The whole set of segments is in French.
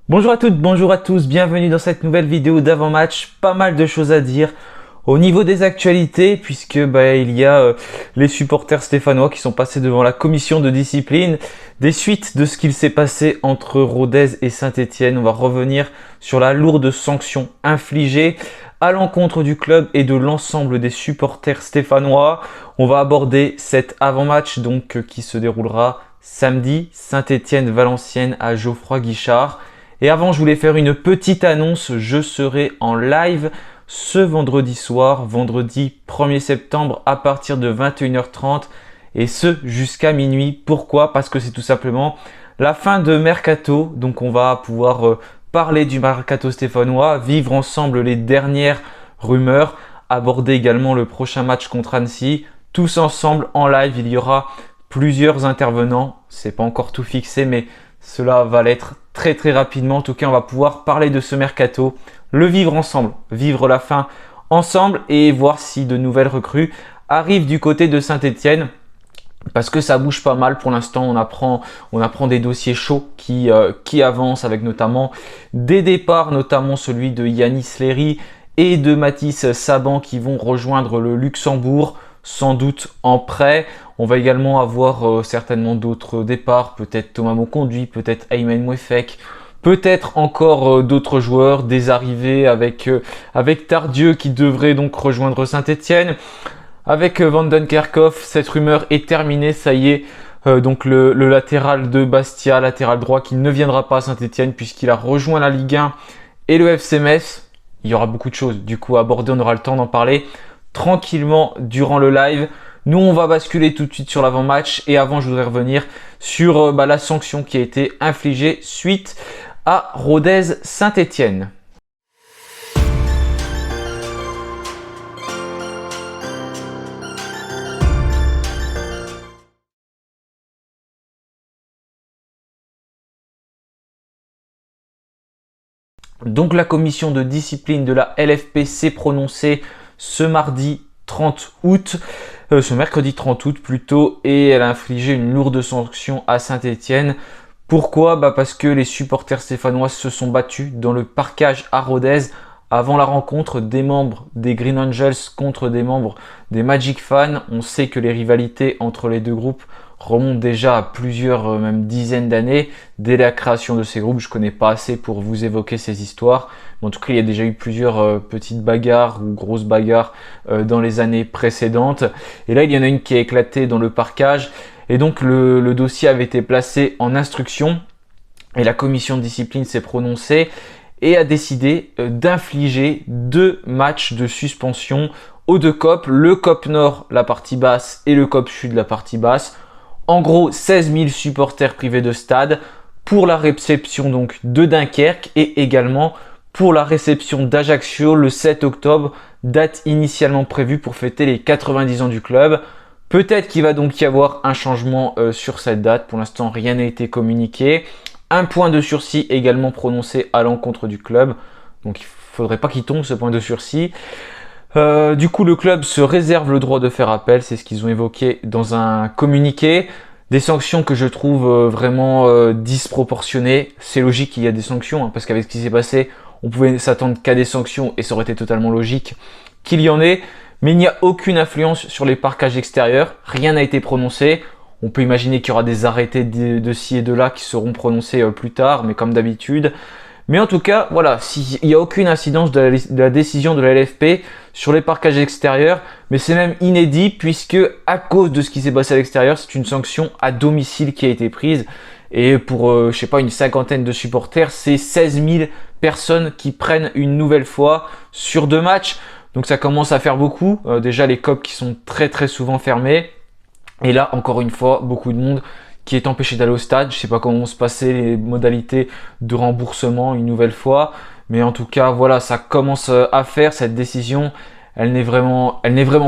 Bonjour à toutes, bonjour à tous, bienvenue dans cette nouvelle vidéo d'avant-match. Pas mal de choses à dire au niveau des actualités puisque il y a les supporters stéphanois qui sont passés devant la commission de discipline. Des suites de ce qu'il s'est passé entre Rodez et Saint-Étienne. On va revenir sur la lourde sanction infligée à l'encontre du club et de l'ensemble des supporters stéphanois. On va aborder cet avant-match qui se déroulera samedi, Saint-Étienne-Valenciennes à Geoffroy Guichard. Et avant, je voulais faire une petite annonce. Je serai en live ce vendredi soir, vendredi 1er septembre à partir de 21h30 et ce jusqu'à minuit. Pourquoi? Parce que c'est tout simplement la fin de Mercato. Donc on va pouvoir parler du Mercato stéphanois, vivre ensemble les dernières rumeurs, aborder également le prochain match contre Annecy. Tous ensemble en live, il y aura plusieurs intervenants. C'est pas encore tout fixé, mais cela va l'être très rapidement. En tout cas, on va pouvoir parler de ce mercato, le vivre ensemble, vivre la fin ensemble et voir si de nouvelles recrues arrivent du côté de Saint-Étienne. Parce que ça bouge pas mal pour l'instant, on apprend des dossiers chauds qui avancent avec notamment des départs, notamment celui de Yanis Léry et de Mathis Saban qui vont rejoindre le Luxembourg, sans doute en prêt. On va également avoir certainement d'autres départs, peut-être Thomas Moconduit, peut-être Aymen Mouefek, peut-être encore d'autres joueurs, des arrivées avec Tardieu qui devrait donc rejoindre Saint-Étienne. Avec Van den Kerkhoff, cette rumeur est terminée, ça y est. Donc le latéral de Bastia, latéral droit qui ne viendra pas à Saint-Étienne puisqu'il a rejoint la Ligue 1 et le FC Metz. Il y aura beaucoup de choses du coup à aborder, on aura le temps d'en parler tranquillement durant le live. Nous, on va basculer tout de suite sur l'avant-match. Et avant, je voudrais revenir sur la sanction qui a été infligée suite à Rodez Saint-Étienne. Donc, la commission de discipline de la LFP s'est prononcée ce mardi 30 août. Ce mercredi 30 août plutôt, et elle a infligé une lourde sanction à Saint-Étienne. Pourquoi? Parce que les supporters stéphanois se sont battus dans le parkage à Rodez avant la rencontre des membres des Green Angels contre des membres des Magic Fans. On sait que les rivalités entre les deux groupes remontent déjà à plusieurs, même dizaines d'années. Dès la création de ces groupes, je ne connais pas assez pour vous évoquer ces histoires. Mais en tout cas, il y a déjà eu plusieurs petites bagarres ou grosses bagarres dans les années précédentes. Et là, il y en a une qui a éclaté dans le parkage. Et donc, le dossier avait été placé en instruction. Et la commission de discipline s'est prononcée et a décidé d'infliger 2 matchs de suspension aux 2 COP. Le COP Nord, la partie basse, et le COP Sud, la partie basse. En gros, 16 000 supporters privés de stade pour la réception donc de Dunkerque et également pour la réception d'Ajaccio le 7 octobre, date initialement prévue pour fêter les 90 ans du club. Peut-être qu'il va donc y avoir un changement sur cette date. Pour l'instant, rien n'a été communiqué. Un point de sursis également prononcé à l'encontre du club. Donc il ne faudrait pas qu'il tombe ce point de sursis. Du coup, le club se réserve le droit de faire appel, c'est ce qu'ils ont évoqué dans un communiqué. Des sanctions que je trouve vraiment disproportionnées. C'est logique qu'il y a des sanctions, parce qu'avec ce qui s'est passé, on pouvait s'attendre qu'à des sanctions et ça aurait été totalement logique qu'il y en ait. Mais il n'y a aucune influence sur les parkages extérieurs, rien n'a été prononcé. On peut imaginer qu'il y aura des arrêtés de ci et de là qui seront prononcés plus tard, mais comme d'habitude. Mais en tout cas, voilà, il n'y a aucune incidence de la décision de la LFP sur les parkages extérieurs, mais c'est même inédit puisque à cause de ce qui s'est passé à l'extérieur, c'est une sanction à domicile qui a été prise. Et pour, je sais pas, une cinquantaine de supporters, c'est 16 000 personnes qui prennent une nouvelle fois sur 2 matchs. Donc ça commence à faire beaucoup. Déjà les COP qui sont très souvent fermés. Et là, encore une fois, beaucoup de monde qui est empêché d'aller au stade. Je sais pas comment vont se passer les modalités de remboursement une nouvelle fois. Mais en tout cas, voilà, ça commence à faire cette décision. Elle n'est vraiment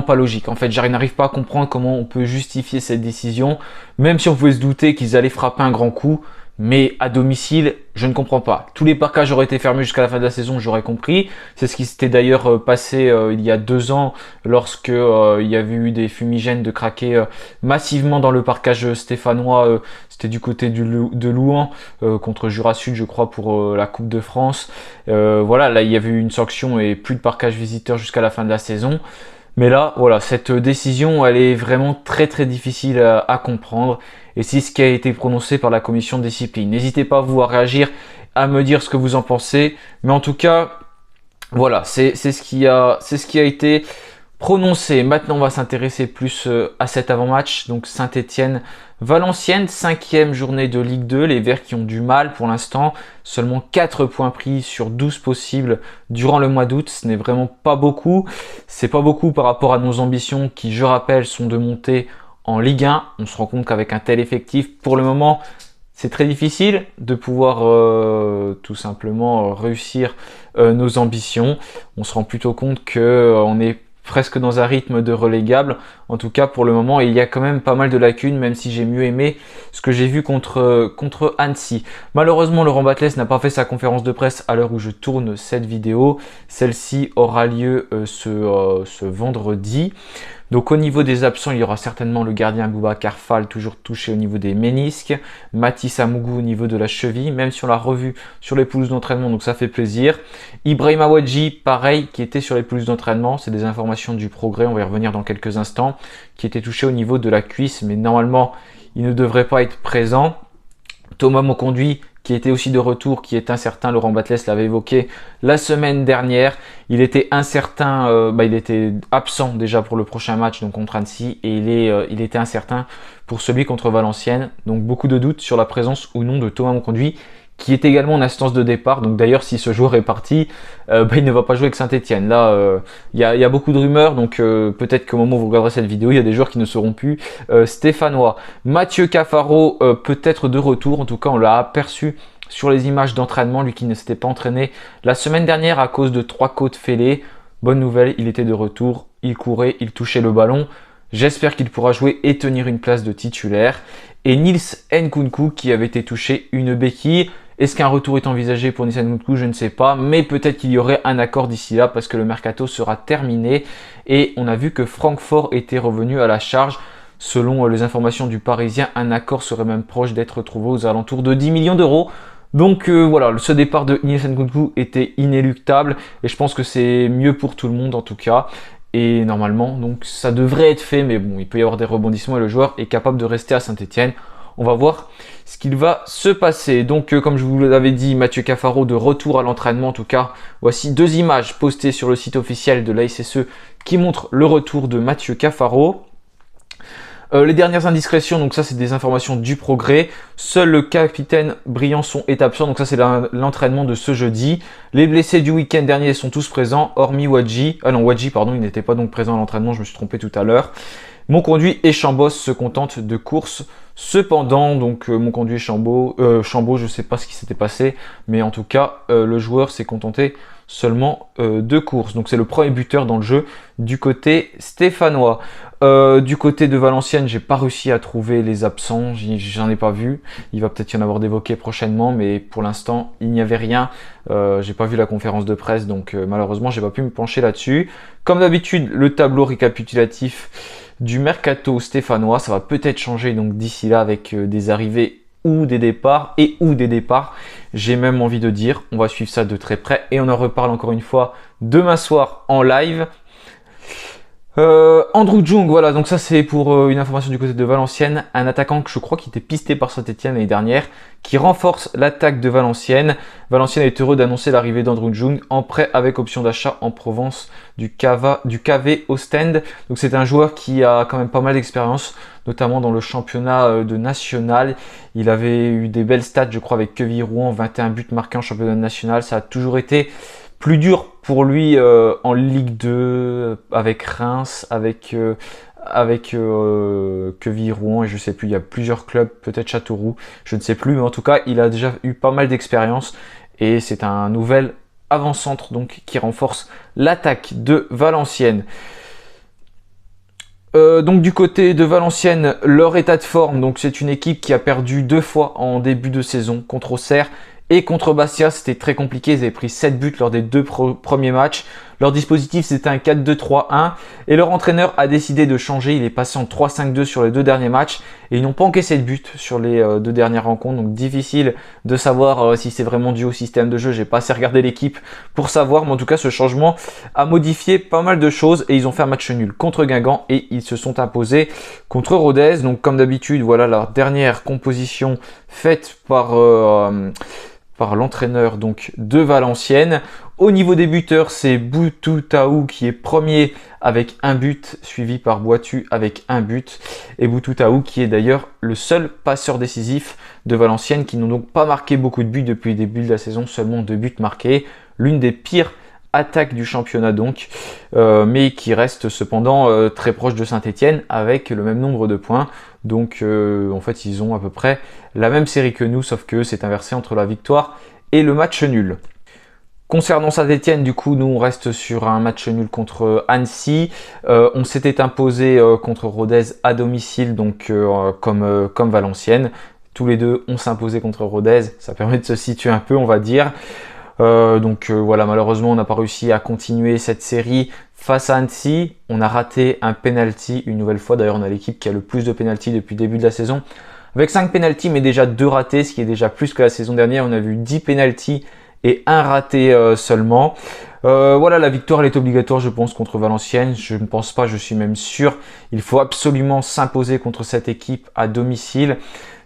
pas logique. En fait, n'arrive pas à comprendre comment on peut justifier cette décision. Même si on pouvait se douter qu'ils allaient frapper un grand coup. Mais à domicile, je ne comprends pas. Tous les parkages auraient été fermés jusqu'à la fin de la saison, j'aurais compris. C'est ce qui s'était d'ailleurs passé il y a 2 ans lorsque il y avait eu des fumigènes de craquer massivement dans le parkage stéphanois. C'était du côté de Louhans contre Jura Sud, je crois, pour la Coupe de France. Voilà, là il y avait eu une sanction et plus de parkage visiteur jusqu'à la fin de la saison. Mais là, voilà, cette décision, elle est vraiment très très difficile à comprendre. Et c'est ce qui a été prononcé par la commission de discipline. N'hésitez pas vous à réagir, à me dire ce que vous en pensez. Mais en tout cas, voilà, c'est ce qui a été prononcé. Maintenant, on va s'intéresser plus à cet avant-match. Donc Saint-Étienne-Valenciennes, 5e journée de Ligue 2. Les Verts qui ont du mal pour l'instant. Seulement 4 points pris sur 12 possibles durant le mois d'août. Ce n'est vraiment pas beaucoup. C'est pas beaucoup par rapport à nos ambitions qui, je rappelle, sont de monter en Ligue 1. On se rend compte qu'avec un tel effectif, pour le moment, c'est très difficile de pouvoir tout simplement réussir nos ambitions. On se rend plutôt compte qu'on est presque dans un rythme de relégable. En tout cas, pour le moment, il y a quand même pas mal de lacunes, même si j'ai mieux aimé ce que j'ai vu contre Annecy. Malheureusement, Laurent Batles n'a pas fait sa conférence de presse à l'heure où je tourne cette vidéo. Celle-ci aura lieu ce vendredi. Donc au niveau des absents, il y aura certainement le gardien Boubacar Fall, toujours touché au niveau des ménisques, Mathis Amougou au niveau de la cheville, même si on l'a revu sur les pelouses d'entraînement, donc ça fait plaisir. Ibrahim Awadji, pareil, qui était sur les pelouses d'entraînement, c'est des informations du Progrès, on va y revenir dans quelques instants, qui était touché au niveau de la cuisse, mais normalement, il ne devrait pas être présent. Thomas Moconduit, qui était aussi de retour, qui est incertain, Laurent Batles l'avait évoqué la semaine dernière. Il était incertain, il était absent déjà pour le prochain match donc contre Annecy et il était incertain pour celui contre Valenciennes. Donc beaucoup de doutes sur la présence ou non de Thomas Moconduit, qui est également en instance de départ. Donc d'ailleurs, si ce joueur est parti, il ne va pas jouer avec Saint-Étienne. Là, il y a beaucoup de rumeurs, donc peut-être qu'au moment où vous regarderez cette vidéo, il y a des joueurs qui ne seront plus stéphanois. Mathieu Cafaro peut-être de retour, en tout cas on l'a aperçu sur les images d'entraînement, lui qui ne s'était pas entraîné la semaine dernière à cause de 3 côtes fêlées. Bonne nouvelle, il était de retour, il courait, il touchait le ballon. J'espère qu'il pourra jouer et tenir une place de titulaire. Et Nils Nkunku qui avait été touché une béquille. Est-ce qu'un retour est envisagé pour Nils Nkunku? Je ne sais pas, mais peut-être qu'il y aurait un accord d'ici là parce que le mercato sera terminé. Et on a vu que Francfort était revenu à la charge. Selon les informations du Parisien, un accord serait même proche d'être trouvé aux alentours de 10 millions d'euros. Donc voilà, ce départ de Nils Nkunku était inéluctable et je pense que c'est mieux pour tout le monde en tout cas. Et normalement, donc ça devrait être fait, mais bon, il peut y avoir des rebondissements et le joueur est capable de rester à Saint-Étienne. On va voir ce qu'il va se passer. Donc comme je vous l'avais dit, Mathieu Cafaro de retour à l'entraînement. En tout cas, voici 2 images postées sur le site officiel de l'ASSE qui montrent le retour de Mathieu Cafaro. Les dernières indiscrétions, donc ça c'est des informations du Progrès. Seul le capitaine Briançon est absent, donc ça c'est l'entraînement de ce jeudi. Les blessés du week-end dernier sont tous présents, hormis Wadji. Ah non, Wadji, pardon, il n'était pas donc présent à l'entraînement, je me suis trompé tout à l'heure. Monconduit et Chambos se contentent de courses. Cependant, donc Monconduit et Chambaud, je ne sais pas ce qui s'était passé, mais en tout cas, le joueur s'est contenté seulement 2 courses. Donc c'est le premier buteur dans le jeu du côté stéphanois. Du côté de Valenciennes, j'ai pas réussi à trouver les absents, j'en ai pas vu. Il va peut-être y en avoir d'évoqués prochainement, mais pour l'instant, il n'y avait rien. J'ai pas vu la conférence de presse, donc malheureusement, j'ai pas pu me pencher là-dessus. Comme d'habitude, le tableau récapitulatif du mercato stéphanois, ça va peut-être changer donc d'ici là avec des arrivées ou des départs j'ai même envie de dire, on va suivre ça de très près et on en reparle encore une fois demain soir en live. Andrew Jung, voilà, donc ça c'est pour une information du côté de Valenciennes, un attaquant que je crois qui était pisté par Saint-Étienne l'année dernière, qui renforce l'attaque de Valenciennes. Valenciennes est heureux d'annoncer l'arrivée d'Andrew Jung en prêt avec option d'achat en Provence du KV Ostend. Donc c'est un joueur qui a quand même pas mal d'expérience, notamment dans le championnat de national. Il avait eu des belles stats, je crois, avec Quevilly-Rouen, 21 buts marqués en championnat national. Ça a toujours été plus dur pour lui en Ligue 2, avec Reims, avec Quevilly-Rouen et je sais plus, il y a plusieurs clubs, peut-être Châteauroux, je ne sais plus, mais en tout cas, il a déjà eu pas mal d'expérience et c'est un nouvel avant-centre donc qui renforce l'attaque de Valenciennes. Donc du côté de Valenciennes, leur état de forme, donc c'est une équipe qui a perdu 2 fois en début de saison contre Auxerre et contre Bastia. C'était très compliqué, ils avaient pris 7 buts lors des 2 premiers matchs. Leur dispositif c'était un 4-2-3-1 et leur entraîneur a décidé de changer, il est passé en 3-5-2 sur les 2 derniers matchs et ils n'ont pas encaissé de but sur les 2 dernières rencontres, donc difficile de savoir si c'est vraiment dû au système de jeu. J'ai pas assez regardé l'équipe pour savoir, mais en tout cas ce changement a modifié pas mal de choses et ils ont fait un match nul contre Guingamp et ils se sont imposés contre Rodez. Donc comme d'habitude, voilà leur dernière composition faite par l'entraîneur donc de Valenciennes. Au niveau des buteurs, c'est Boutoutaou qui est premier avec un but, suivi par Boitu avec un but. Et Boutoutaou qui est d'ailleurs le seul passeur décisif de Valenciennes, qui n'ont donc pas marqué beaucoup de buts depuis le début de la saison, seulement 2 buts marqués. L'une des pires attaques du championnat donc, mais qui reste cependant très proche de Saint-Etienne avec le même nombre de points. Donc en fait ils ont à peu près la même série que nous, sauf que c'est inversé entre la victoire et le match nul. Concernant Saint-Etienne, du coup, nous on reste sur un match nul contre Annecy. On s'était imposé contre Rodez à domicile, donc comme Valenciennes. Tous les deux, on s'est imposé contre Rodez. Ça permet de se situer un peu, on va dire. Voilà, malheureusement, on n'a pas réussi à continuer cette série face à Annecy. On a raté un penalty une nouvelle fois. D'ailleurs, on a l'équipe qui a le plus de penalty depuis le début de la saison. Avec 5 penalties, mais déjà 2 ratés, ce qui est déjà plus que la saison dernière. On a vu 10 penalties et un raté seulement. Voilà, la victoire elle est obligatoire je pense contre Valenciennes. Je ne pense pas, je suis même sûr. Il faut absolument s'imposer contre cette équipe à domicile.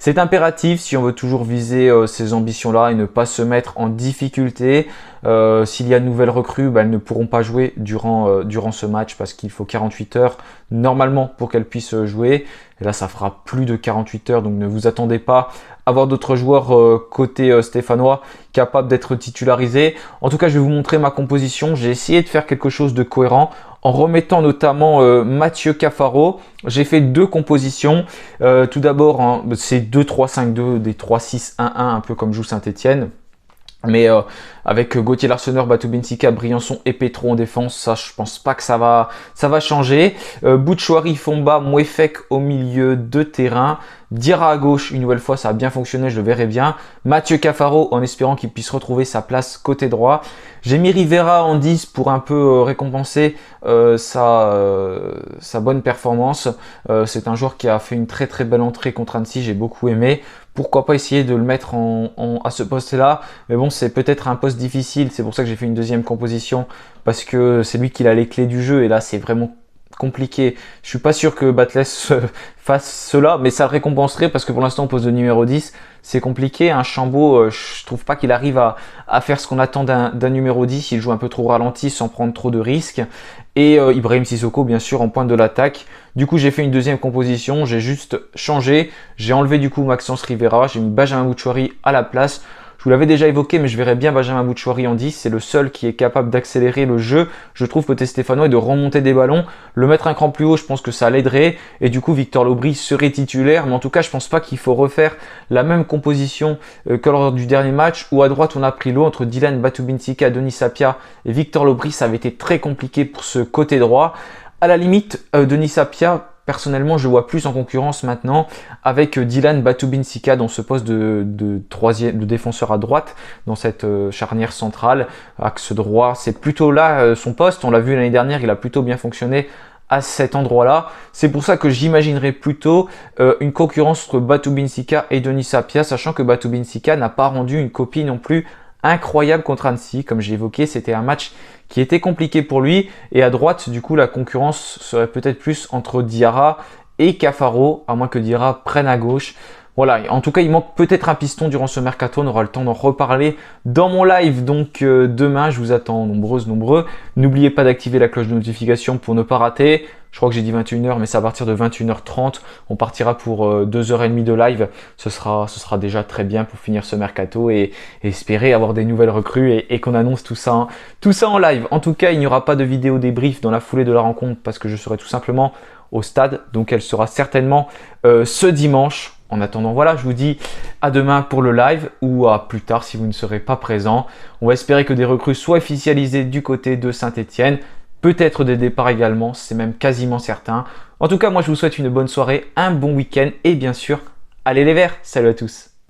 C'est impératif si on veut toujours viser ces ambitions-là et ne pas se mettre en difficulté. S'il y a de nouvelles recrues, elles ne pourront pas jouer durant ce match parce qu'il faut 48 heures normalement pour qu'elles puissent jouer. Et là, ça fera plus de 48 heures, donc ne vous attendez pas à avoir d'autres joueurs côté stéphanois capables d'être titularisés. En tout cas, je vais vous montrer ma composition. J'ai essayé de faire quelque chose de cohérent en remettant notamment Mathieu Cafaro. J'ai fait 2 compositions. Tout d'abord, hein, c'est 2-3-5-2, des 3-6-1-1, un peu comme joue Saint-Etienne. Mais avec Gauthier Larseneur, Batou Binsika, Briançon et Petro en défense, ça je pense pas que ça va changer. Boutchouari, Fomba, Mouefek au milieu de terrain. Diarra à gauche, une nouvelle fois ça a bien fonctionné, je le verrai bien. Mathieu Cafaro en espérant qu'il puisse retrouver sa place côté droit. J'ai mis Rivera en 10 pour un peu récompenser sa bonne performance. C'est un joueur qui a fait une très très belle entrée contre Annecy, j'ai beaucoup aimé. Pourquoi pas essayer de le mettre à ce poste-là. Mais bon, c'est peut-être un poste difficile. C'est pour ça que j'ai fait une deuxième composition. Parce que c'est lui qui a les clés du jeu. Et là, c'est vraiment compliqué. Je suis pas sûr que Batles fasse cela. Mais ça le récompenserait. Parce que pour l'instant, au poste de numéro 10, c'est compliqué. Un Chambaud, je trouve pas qu'il arrive à faire ce qu'on attend d'un numéro 10. Il joue un peu trop ralenti sans prendre trop de risques. Et Ibrahim Sissoko, bien sûr, en pointe de l'attaque. Du coup, j'ai fait une deuxième composition. J'ai juste changé. J'ai enlevé du coup Maxence Rivera. J'ai mis Benjamin Bouchouari à la place. Je vous l'avais déjà évoqué, mais je verrais bien Benjamin Bouchouari en 10. C'est le seul qui est capable d'accélérer le jeu, je trouve, côté stéphanois, et de remonter des ballons. Le mettre un cran plus haut, je pense que ça l'aiderait. Et du coup, Victor Lobry serait titulaire. Mais en tout cas, je pense pas qu'il faut refaire la même composition que lors du dernier match, où à droite, on a pris l'eau entre Dylan Batubinsika, Denis Sapia et Victor Lobry. Ça avait été très compliqué pour ce côté droit. À la limite, Denis Sapia, personnellement, je le vois plus en concurrence maintenant avec Dylan Batubinsika dans ce poste de défenseur à droite, dans cette charnière centrale, axe droit. C'est plutôt là son poste. On l'a vu l'année dernière, il a plutôt bien fonctionné à cet endroit-là. C'est pour ça que j'imaginerais plutôt une concurrence entre Batubinsika et Denis Sapia, sachant que Batubinsika n'a pas rendu une copie non plus incroyable contre Annecy. Comme j'ai évoqué, c'était un match qui était compliqué pour lui. Et à droite, du coup, la concurrence serait peut-être plus entre Diarra et Cafaro, à moins que Diarra prenne à gauche. Voilà, en tout cas, il manque peut-être un piston durant ce mercato. On aura le temps d'en reparler dans mon live. Donc demain, je vous attends nombreux. N'oubliez pas d'activer la cloche de notification pour ne pas rater. Je crois que j'ai dit 21h, mais c'est à partir de 21h30. On partira pour 2h30 de live. Ce sera déjà très bien pour finir ce mercato et espérer avoir des nouvelles recrues et qu'on annonce tout ça en live. En tout cas, il n'y aura pas de vidéo débrief dans la foulée de la rencontre parce que je serai tout simplement au stade. Donc elle sera certainement ce dimanche. En attendant, voilà, je vous dis à demain pour le live ou à plus tard si vous ne serez pas présent. On va espérer que des recrues soient officialisées du côté de Saint-Etienne. Peut-être des départs également, c'est même quasiment certain. En tout cas, moi je vous souhaite une bonne soirée, un bon week-end et bien sûr, allez les Verts. Salut à tous.